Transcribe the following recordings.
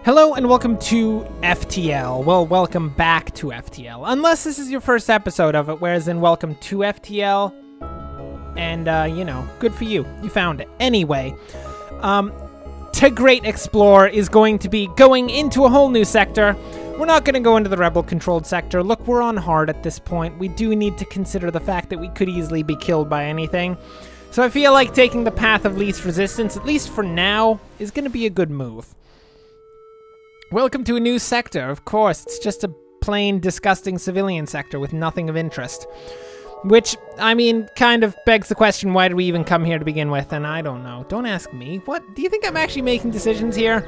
Hello and welcome to FTL. Well, welcome back to FTL. Unless this is your first episode of it, whereas in welcome to FTL. And, you know, good for you. You found it. Anyway, To Great Explorer is going to be going into a whole new sector. We're not going to go into the rebel-controlled sector. Look, we're on hard at this point. We do need to consider the fact that we could easily be killed by anything. So I feel like taking the path of least resistance, at least for now, is going to be a good move. Welcome to a new sector. Of course, it's just a plain, disgusting civilian sector with nothing of interest. Which, I mean, kind of begs the question, why did we even come here to begin with? And I don't know. Don't ask me. What? Do you think I'm actually making decisions here?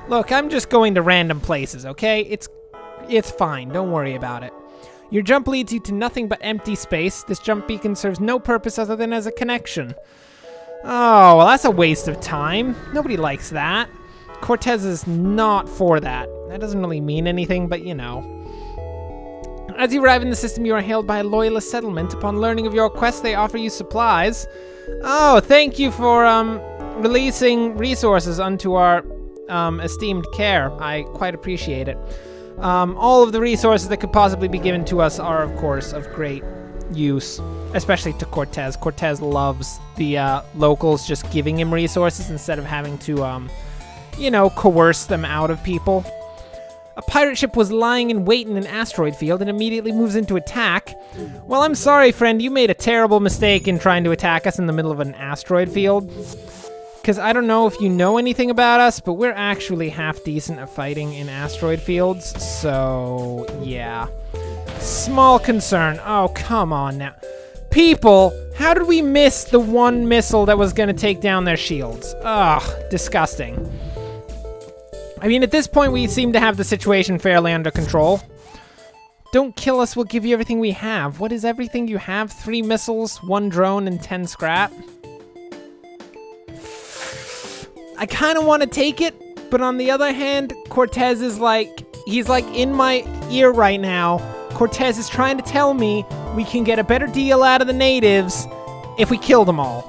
Look, I'm just going to random places, okay? It's fine. Don't worry about it. Your jump leads you to nothing but empty space. This jump beacon serves no purpose other than as a connection. Oh, well, that's a waste of time. Nobody likes that. Cortes is not for that. That doesn't really mean anything, but you know. As you arrive in the system, you are hailed by a loyalist settlement. Upon learning of your quest, they offer you supplies. Oh, thank you for releasing resources unto our esteemed care. I quite appreciate it. All of the resources that could possibly be given to us are, of course, of great use, especially to Cortes. Cortes loves the locals just giving him resources instead of having to, you know, coerce them out of people. A pirate ship was lying in wait in an asteroid field and immediately moves into attack. Well, I'm sorry, friend. You made a terrible mistake in trying to attack us in the middle of an asteroid field. Because I don't know if you know anything about us, but we're actually half decent at fighting in asteroid fields. So, yeah. Small concern. Oh, come on now. People, how did we miss the one missile that was going to take down their shields? Ugh, disgusting. I mean, at this point, we seem to have the situation fairly under control. Don't kill us, we'll give you everything we have. What is everything you have? 3 missiles, 1 drone, and 10 scrap? I kind of want to take it, but on the other hand, Cortes is like, he's like in my ear right now. Cortes is trying to tell me we can get a better deal out of the natives if we kill them all.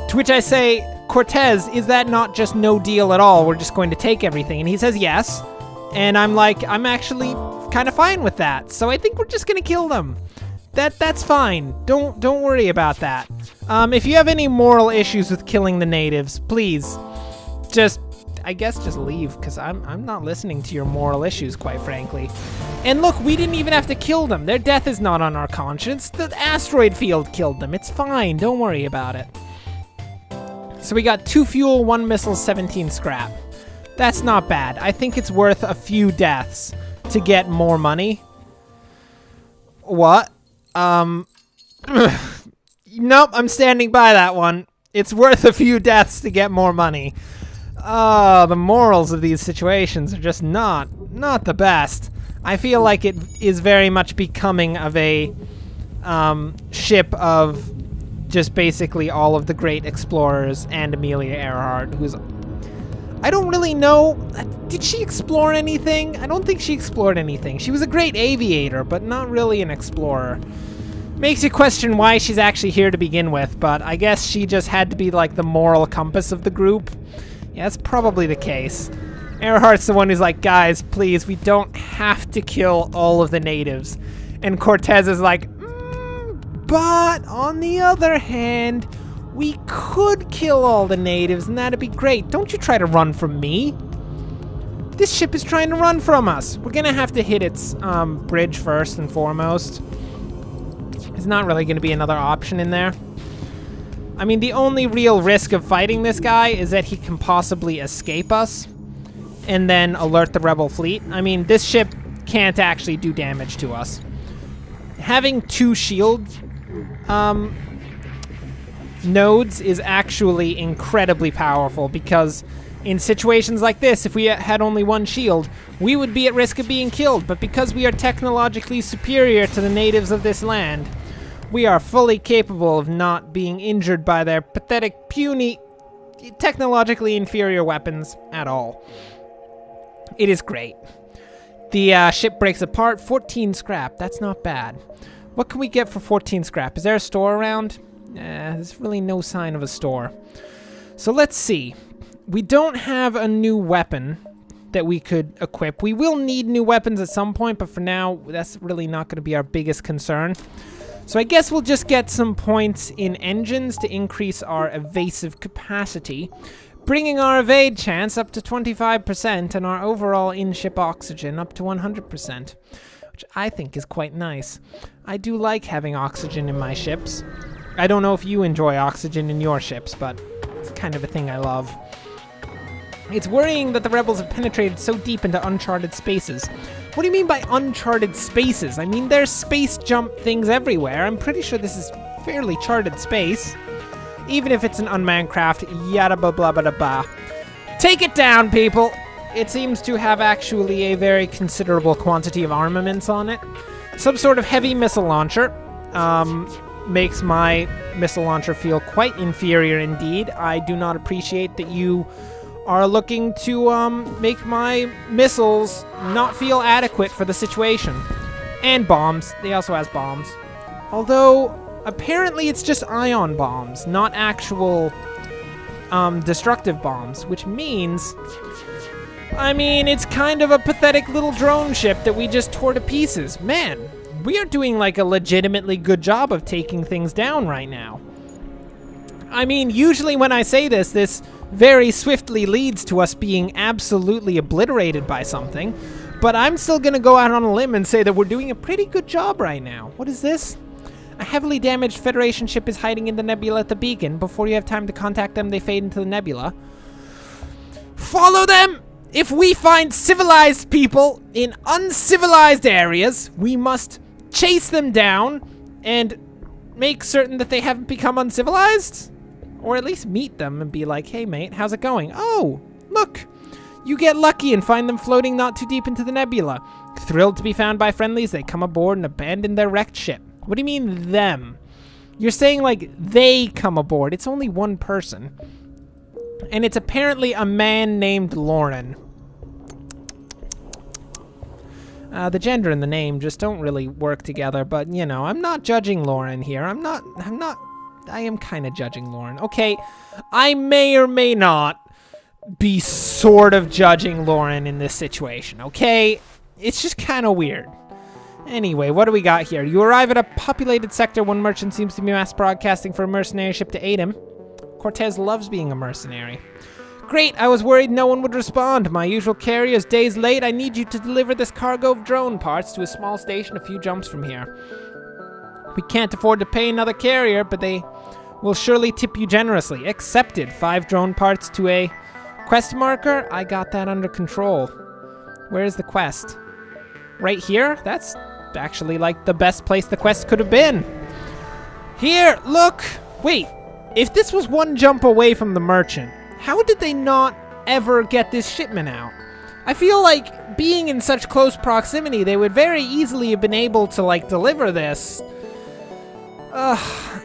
To which I say, Cortes, is that not just no deal at all? We're just going to take everything. And he says yes. And I'm like, I'm actually kind of fine with that. So I think we're just going to kill them. That's fine. Don't worry about that. If you have any moral issues with killing the natives, please just leave, because I'm not listening to your moral issues, quite frankly. And look, we didn't even have to kill them. Their death is not on our conscience. The asteroid field killed them. It's fine. Don't worry about it. So we got 2 fuel, 1 missile, 17 scrap. That's not bad. I think it's worth a few deaths to get more money. What? Nope, I'm standing by that one. It's worth a few deaths to get more money. Oh, the morals of these situations are just not the best. I feel like it is very much becoming of a ship of just basically all of the great explorers and Amelia Earhart, who's... I don't really know. Did she explore anything? I don't think she explored anything. She was a great aviator, but not really an explorer. Makes you question why she's actually here to begin with, but I guess she just had to be like the moral compass of the group. Yeah, that's probably the case. Earhart's the one who's like, guys, please, we don't have to kill all of the natives. And Cortes is like, but on the other hand, we could kill all the natives and that'd be great. Don't you try to run from me. This ship is trying to run from us. We're gonna have to hit its bridge first and foremost. There's not really gonna be another option in there. I mean, the only real risk of fighting this guy is that he can possibly escape us and then alert the rebel fleet. I mean, this ship can't actually do damage to us. Having 2 shield nodes is actually incredibly powerful, because in situations like this, if we had only 1 shield, we would be at risk of being killed. But because we are technologically superior to the natives of this land, we are fully capable of not being injured by their pathetic, puny, technologically inferior weapons at all. It is great. The ship breaks apart, 14 scrap. That's not bad. What can we get for 14 scrap? Is there a store around? There's really no sign of a store. So let's see. We don't have a new weapon that we could equip. We will need new weapons at some point, but for now, that's really not going to be our biggest concern. So I guess we'll just get some points in engines to increase our evasive capacity, bringing our evade chance up to 25% and our overall in-ship oxygen up to 100%, which I think is quite nice. I do like having oxygen in my ships. I don't know if you enjoy oxygen in your ships, but it's kind of a thing I love. It's worrying that the rebels have penetrated so deep into uncharted spaces. What do you mean by uncharted spaces? I mean, there's space jump things everywhere. I'm pretty sure this is fairly charted space. Even if it's an unmanned craft, yada blah blah blah blah. Take it down, people! It seems to have actually a very considerable quantity of armaments on it. Some sort of heavy missile launcher. Makes my missile launcher feel quite inferior indeed. I do not appreciate that you are looking to make my missiles not feel adequate for the situation. And bombs. They also has bombs. Although, apparently it's just ion bombs, not actual destructive bombs, which means, I mean, it's kind of a pathetic little drone ship that we just tore to pieces. Man, we are doing like a legitimately good job of taking things down right now. I mean, usually when I say this very swiftly leads to us being absolutely obliterated by something, but I'm still gonna go out on a limb and say that we're doing a pretty good job right now. What is this? A heavily damaged Federation ship is hiding in the nebula at the beacon. Before you have time to contact them, they fade into the nebula. Follow them! If we find civilized people in uncivilized areas, we must chase them down and make certain that they haven't become uncivilized? Or at least meet them and be like, hey mate, how's it going? Oh, look! You get lucky and find them floating not too deep into the nebula. Thrilled to be found by friendlies, they come aboard and abandon their wrecked ship. What do you mean, them? You're saying, like, they come aboard. It's only one person. And it's apparently a man named Lauren. The gender and the name just don't really work together, but, you know, I'm not judging Lauren here. I am kind of judging Lauren. Okay, I may or may not be sort of judging Lauren in this situation, okay? It's just kind of weird. Anyway, what do we got here? You arrive at a populated sector. One merchant seems to be mass broadcasting for a mercenary ship to aid him. Cortes loves being a mercenary. Great, I was worried no one would respond. My usual carrier is days late. I need you to deliver this cargo of drone parts to a small station a few jumps from here. We can't afford to pay another carrier, but they will surely tip you generously. Accepted. 5 drone parts to a quest marker. I got that under control. Where is the quest? Right here? That's actually like the best place the quest could have been. Here, look! Wait, if this was one jump away from the merchant, how did they not ever get this shipment out? I feel like being in such close proximity, they would very easily have been able to like deliver this.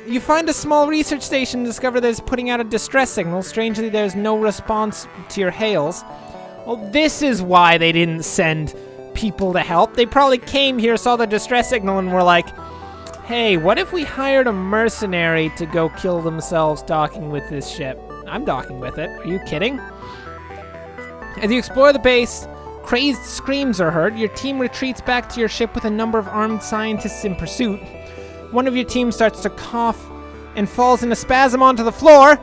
You find a small research station and discover that it's putting out a distress signal. Strangely, there's no response to your hails. Well, this is why they didn't send people to help. They probably came here, saw the distress signal, and were like, hey, what if we hired a mercenary to go kill themselves docking with this ship? I'm docking with it. Are you kidding? As you explore the base, crazed screams are heard. Your team retreats back to your ship with a number of armed scientists in pursuit. One of your team starts to cough and falls in a spasm onto the floor.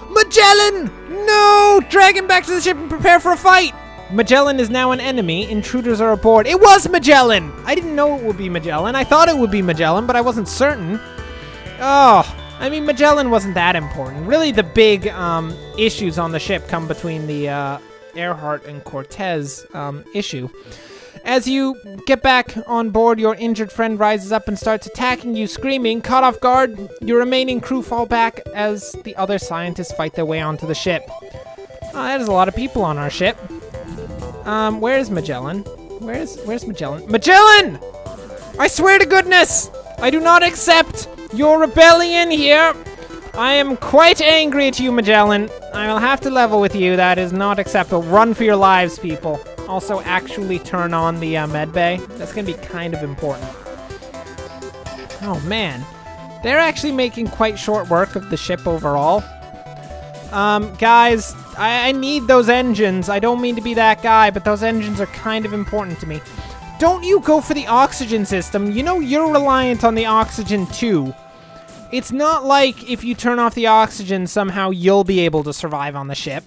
Magellan! No! Drag him back to the ship and prepare for a fight! Magellan is now an enemy. Intruders are aboard. It was Magellan! I didn't know it would be Magellan. I thought it would be Magellan, but I wasn't certain. Oh, I mean, Magellan wasn't that important. Really, the big issues on the ship come between the Earhart and Cortes issue. As you get back on board, your injured friend rises up and starts attacking you, screaming. Caught off guard, your remaining crew fall back as the other scientists fight their way onto the ship. Oh, that is a lot of people on our ship. Where is Magellan? Where's Magellan? Magellan! I swear to goodness, I do not accept your rebellion here. I am quite angry at you, Magellan. I will have to level with you. That is not acceptable. Run for your lives, people. Also, actually turn on the med bay. That's going to be kind of important. Oh, man. They're actually making quite short work of the ship overall. Guys, I need those engines. I don't mean to be that guy, but those engines are kind of important to me. Don't you go for the oxygen system. You know you're reliant on the oxygen too. It's not like if you turn off the oxygen, somehow you'll be able to survive on the ship.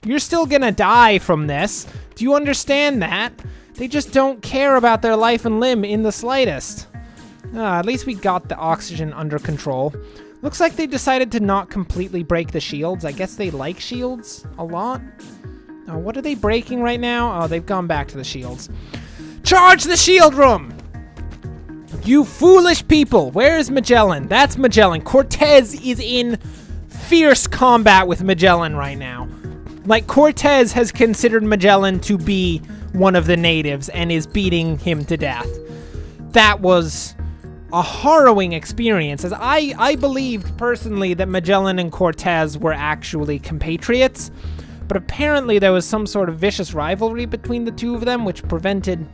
You're still gonna die from this. Do you understand that? They just don't care about their life and limb in the slightest. At least we got the oxygen under control. Looks like they decided to not completely break the shields. I guess they like shields a lot. What are they breaking right now? Oh, they've gone back to the shields. Charge the shield room! You foolish people! Where is Magellan? That's Magellan. Cortes is in fierce combat with Magellan right now. Like, Cortes has considered Magellan to be one of the natives and is beating him to death. That was a harrowing experience, as I believed personally that Magellan and Cortes were actually compatriots, but apparently there was some sort of vicious rivalry between the two of them, which prevented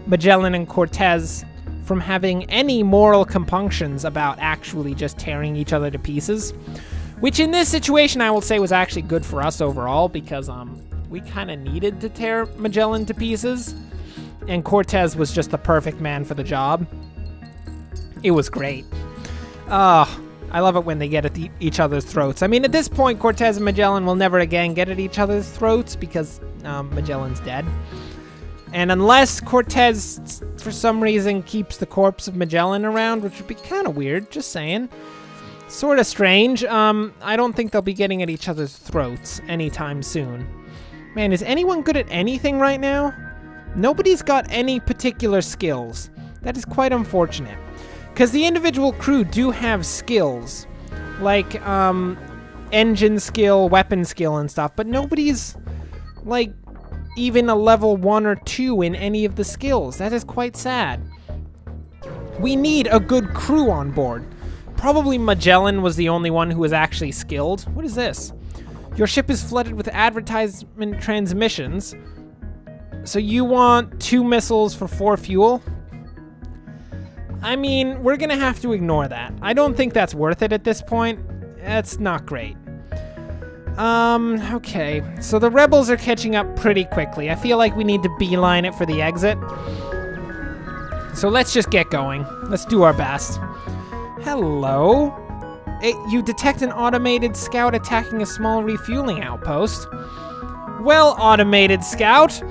Magellan and Cortes from having any moral compunctions about actually just tearing each other to pieces. Which in this situation I will say was actually good for us overall, because we kind of needed to tear Magellan to pieces, and Cortes was just the perfect man for the job. It was great. I love it when they get at each other's throats. I mean, at this point, Cortes and Magellan will never again get at each other's throats because Magellan's dead. And unless Cortes, for some reason, keeps the corpse of Magellan around, which would be kind of weird, just saying. Sort of strange. I don't think they'll be getting at each other's throats anytime soon. Man, is anyone good at anything right now? Nobody's got any particular skills. That is quite unfortunate. Because the individual crew do have skills. Like, engine skill, weapon skill, and stuff. But nobody's, like, even a level 1 or 2 in any of the skills. That is quite sad. We need a good crew on board. Probably Magellan was the only one who was actually skilled. What is this? Your ship is flooded with advertisement transmissions. So you want 2 missiles for 4 fuel? I mean, we're gonna have to ignore that. I don't think that's worth it at this point. That's not great. Okay. So the rebels are catching up pretty quickly. I feel like we need to beeline it for the exit. So let's just get going. Let's do our best. Hello? You detect an automated scout attacking a small refueling outpost. Well, automated scout,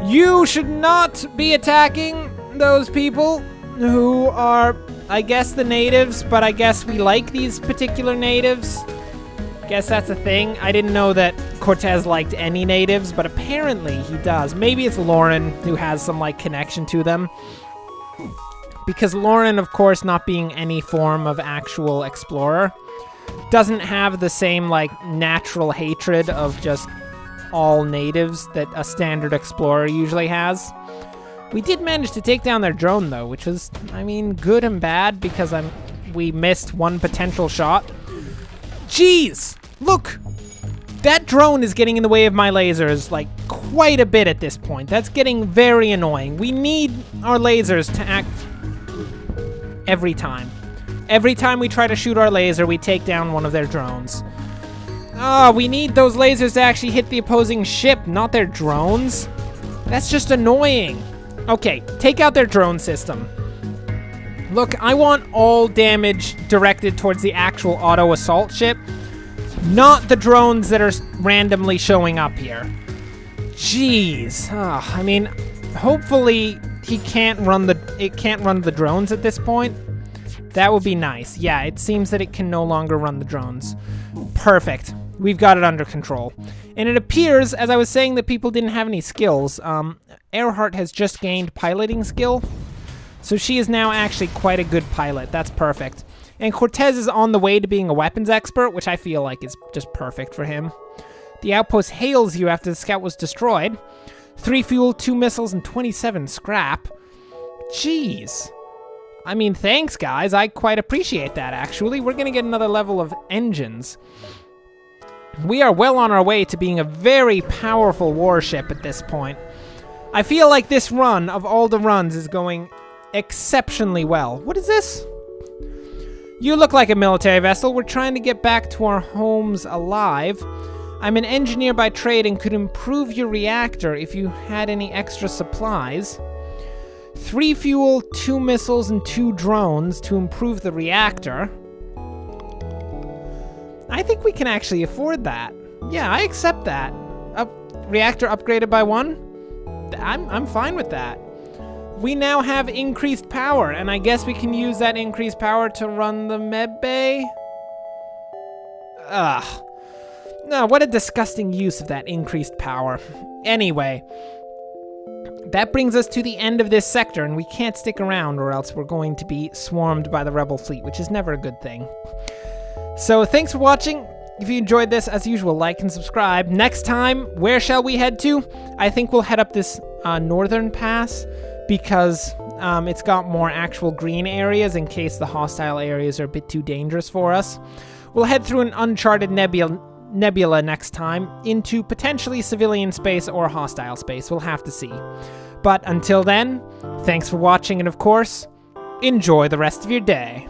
you should not be attacking those people who are, I guess, the natives, but I guess we like these particular natives. Guess that's a thing. I didn't know that Cortes liked any natives, but apparently he does. Maybe it's Lauren who has some, like, connection to them. Because Lauren, of course, not being any form of actual explorer, doesn't have the same, like, natural hatred of just all natives that a standard explorer usually has. We did manage to take down their drone, though, which was, I mean, good and bad, because we missed one potential shot. Jeez! Look! That drone is getting in the way of my lasers, like, quite a bit at this point. That's getting very annoying. We need our lasers to act every time. Every time we try to shoot our laser, we take down one of their drones. Oh, we need those lasers to actually hit the opposing ship, not their drones. That's just annoying. Okay, take out their drone system. Look, I want all damage directed towards the actual auto assault ship, not the drones that are randomly showing up here. Jeez. I mean, hopefully it can't run the drones at this point. That would be nice. Yeah, it seems that it can no longer run the drones. Perfect. We've got it under control. And it appears, as I was saying, that people didn't have any skills. Earhart has just gained piloting skill. So she is now actually quite a good pilot. That's perfect. And Cortes is on the way to being a weapons expert, which I feel like is just perfect for him. The outpost hails you after the scout was destroyed. 3 fuel, 2 missiles, and 27 scrap. Jeez. I mean, thanks, guys. I quite appreciate that, actually. We're going to get another level of engines. We are well on our way to being a very powerful warship at this point. I feel like this run, of all the runs, is going exceptionally well. What is this? You look like a military vessel. We're trying to get back to our homes alive. I'm an engineer by trade and could improve your reactor if you had any extra supplies. 3 fuel, 2 missiles, and 2 drones to improve the reactor. I think we can actually afford that. Yeah, I accept that. Reactor upgraded by 1? I'm fine with that. We now have increased power, and I guess we can use that increased power to run the med bay? Ugh. No, what a disgusting use of that increased power. Anyway, that brings us to the end of this sector, and we can't stick around or else we're going to be swarmed by the rebel fleet, which is never a good thing. So thanks for watching. If you enjoyed this, as usual, like and subscribe. Next time, where shall we head to? I think we'll head up this northern pass because it's got more actual green areas in case the hostile areas are a bit too dangerous for us. We'll head through an uncharted nebula next time into potentially civilian space or hostile space. We'll have to see. But until then, thanks for watching, and of course, enjoy the rest of your day.